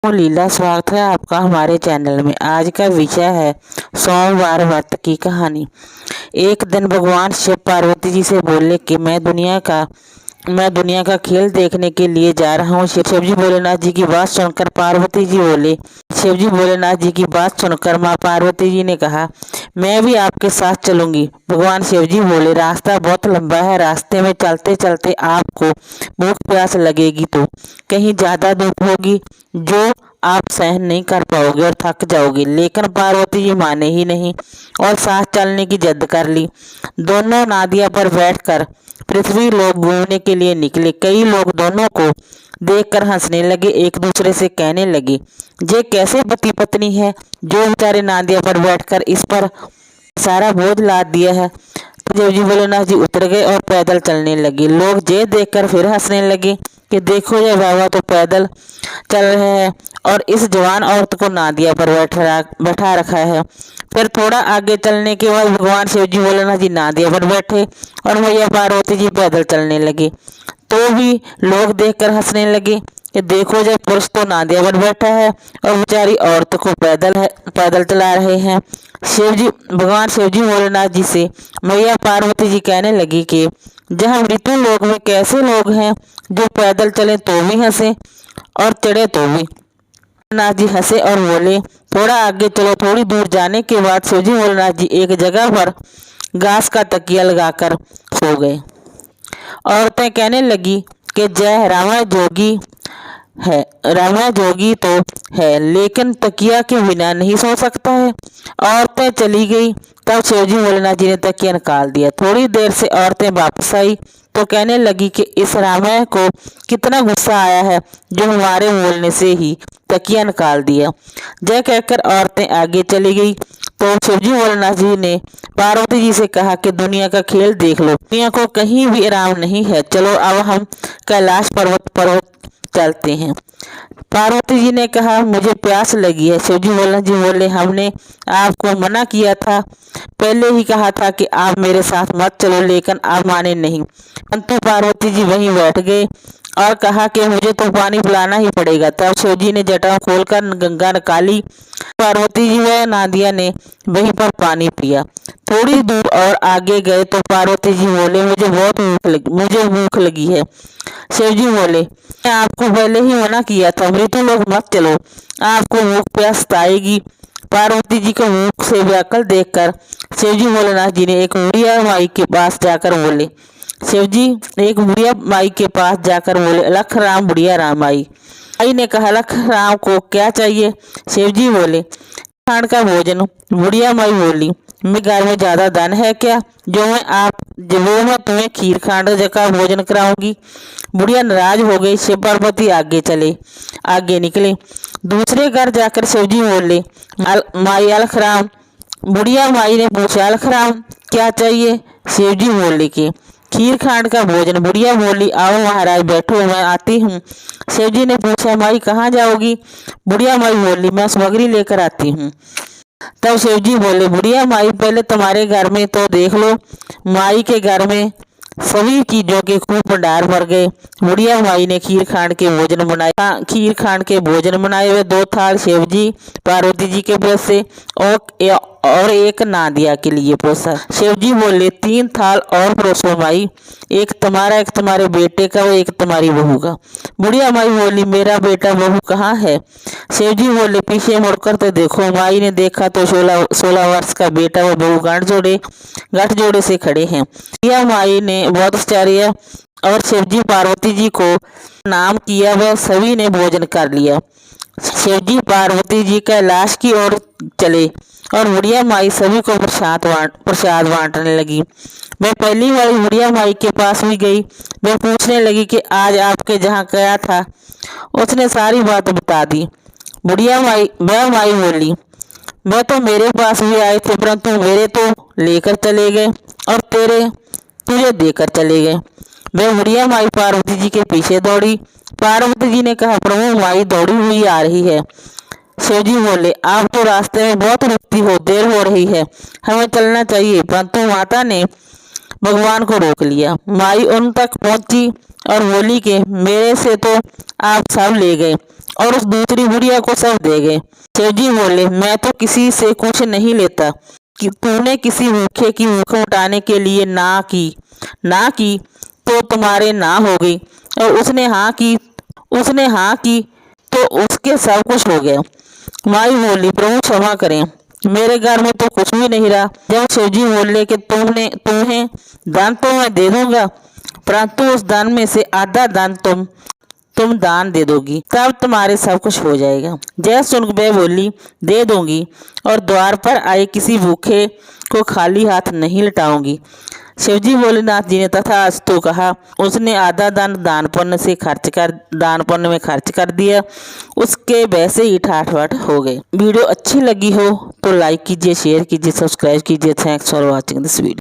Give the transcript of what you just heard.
लीला, स्वागत है आपका हमारे चैनल में। आज का विषय है सोमवार व्रत की कहानी। एक दिन भगवान शिव पार्वती जी से बोले कि मैं दुनिया का खेल देखने के लिए जा रहा हूँ। शिवजी भोलेनाथ जी की बात सुनकर पार्वती जी बोले शिवजी भोलेनाथ जी की बात सुनकर माँ पार्वती जी ने कहा, मैं भी आपके साथ चलूंगी। भगवान शिवजी बोले, रास्ता बहुत लंबा है, रास्ते में चलते चलते आपको भूख प्यास लगेगी तो कहीं ज्यादा धूप होगी जो आप सहन नहीं कर पाओगे और थक जाओगे। लेकिन पार्वती जी माने ही नहीं और साथ चलने की जिद कर ली। दोनों नादिया पर बैठकर पृथ्वी लोक घूमने के लिए निकले। कई लोग दोनों को देखकर हंसने लगे, एक दूसरे से कहने लगे, ये कैसे पति पत्नी है जो बेचारे नादिया पर बैठकर इस पर सारा बोझ लाद दिया है। तो शिवजी भोलेनाथ जी उतर गए और पैदल चलने लगे। लोग ये देखकर फिर हंसने लगे कि देखो ये बाबा तो पैदल चल रहे हैं और इस जवान औरत को नादिया पर बैठा रखा है। फिर थोड़ा आगे चलने के बाद भगवान शिवजी भोलेनाथ जी नादिया पर बैठे और मैया पार्वती जी पैदल चलने लगे। तो भी लोग देखकर हंसने लगे कि देखो जब पुरुष तो नादिया पर बैठा है और बेचारी औरत को पैदल चला रहे हैं। भगवान शिवजी भोलेनाथ जी से मैया पार्वती जी कहने लगी कि जहाँ मृत्यु लोक में कैसे लोग हैं जो पैदल चले तो भी हंसे और चढ़े तो भी। भोलेनाथ जी हंसे और बोले, थोड़ा आगे चलो। थोड़ी दूर जाने के बाद शिवजी भोलेनाथ जी एक जगह पर घास का तकिया लगाकर सो गए। औरतें कहने लगी कि जय रावण जोगी तो है लेकिन तकिया के बिना नहीं सो सकता है। औरतें चली गई। तब शिवजी भोलेनाथ जी ने तकिया निकाल दिया। थोड़ी देर से औरतें वापस आई तो कहने लगी कि इस रावण को कितना गुस्सा आया है जो हमारे बोलने से ही तकिया निकाल दिया। जय कहकर औरतें आगे चली गई तो शिवजी भोलेनाथ जी ने पार्वती जी से कहा कि दुनिया का खेल देख लो, दुनिया को कहीं भी आराम नहीं है, चलो अब हम कैलाश पर्वत चलते हैं। पार्वती जी ने कहा, मुझे प्यास लगी है। शिवजी भोलेनाथ जी बोले, हमने आपको मना किया था, पहले ही कहा था कि आप मेरे साथ मत चलो, लेकिन आप माने नहीं। परंतु पार्वती जी वहीं बैठ गए और कहा कि मुझे तो पानी पिलाना ही पड़ेगा। तब शिवजी ने जटा खोलकर गंगा निकाली। पार्वती जी व नादिया ने वहीं पर पानी पिया। थोड़ी दूर और आगे गए तो पार्वती जी बोले, मुझे भूख लगी है। शिवजी बोले, मैं आपको पहले ही मना किया था, मृत्यु लोग मत चलो, आपको भूख प्यास आएगी। पार्वती जी को मुख से व्याकुल देखकर शिवजी भोलेनाथ जी ने एक बुढ़िया माई के पास जाकर बोले लख राम बुढ़िया राम आई। माई ने कहा, लख राम को क्या चाहिए? शिवजी बोले, खान का भोजन। बुढ़िया माई बोली, मेरे घर में ज्यादा धन है क्या जो मैं तुम्हें खीर खांड का भोजन कराऊंगी? बुढ़िया नाराज हो गई। शिव पार्वती आगे निकले। दूसरे घर जाकर शिवजी बोले, माई अलखराम। बुढ़िया माई ने पूछा, अलखराम क्या चाहिए? शिवजी बोले कि खीर खांड का भोजन। बुढ़िया बोली, आओ महाराज बैठो, मैं आती हूँ। शिवजी ने पूछा, माई कहाँ जाओगी? बुढ़िया माई बोली, मैं सामग्री लेकर आती हूँ। तब शिवजी बोले, बुढ़िया माई पहले तुम्हारे घर में तो देख लो। माई के घर में सभी चीजों के खूब भंडार भर गए। बुढ़िया माई ने खीर खांड के भोजन बनाए हुए 2 थाल शिवजी पार्वती जी के पास से और एक नादिया के लिए परोसा। शिवजी बोले, 3 थाल और परोसो माई, एक तुम्हारा, एक तुम्हारे बेटे का और एक तुम्हारी बहू का। बुढ़िया माई बोली, मेरा बेटा बहू कहाँ है? शिवजी बोले, पीछे मुड़कर तो देखो। माई ने देखा तो 16 वर्ष का बेटा व बहू गठ जोड़े से खड़े हैं। बुढ़िया माई ने बहुत आश्चर्य और शिवजी पार्वती जी को नाम किया, वह सभी ने भोजन कर लिया। शिवजी पार्वती जी कैलाश की ओर चले और बुढ़िया माई सभी को प्रसाद बांटने लगी। मैं पहली बार बुढ़िया माई के पास भी गई। वह पूछने लगी कि आज आपके जहाँ गया था। उसने सारी बात बता दी। वह माई बोली, मैं तो मेरे पास भी आए थे, परंतु मेरे तो लेकर चले गए और तुझे देकर चले गए। वह बुढ़िया माई पार्वती जी के पीछे दौड़ी। पार्वती जी ने कहा, प्रभु माई दौड़ी हुई आ रही है। शिवजी बोले, आप तो रास्ते में बहुत रुकती हो, देर हो रही है, हमें चलना चाहिए। परंतु माता ने भगवान को रोक लिया। माई उन तक पहुंची और बोली कि मेरे से तो आप सब ले गए, और उस दूसरी बुढ़िया को सब दे गए। शिवजी बोले, मैं तो किसी से कुछ नहीं लेता, कि तूने किसी भूखे की भूख मिटाने के लिए ना की तो तुम्हारे ना हो गई, और उसने हाँ की तो उसके सब कुछ हो गया। माई बोली, प्रभु क्षमा करें, मेरे घर में तो कुछ भी नहीं रहा। जब शिवजी बोले कि तुम्हें दान तो मैं दे दूंगा, परंतु उस दान में से आधा दान तुम दान दे दोगी, तब तुम्हारे सब कुछ हो जाएगा। जय सुन वह बोली, दे दूंगी, और द्वार पर आए किसी भूखे को खाली हाथ नहीं लटाऊंगी। शिवजी भोलेनाथ जी ने तथास्तु कहा। उसने आधा दान पुण्य में खर्च कर दिया। उसके वैसे ही ठाठ हो गए। वीडियो अच्छी लगी हो तो लाइक कीजिए, शेयर कीजिए, सब्सक्राइब कीजिए। Thanks for watching this video.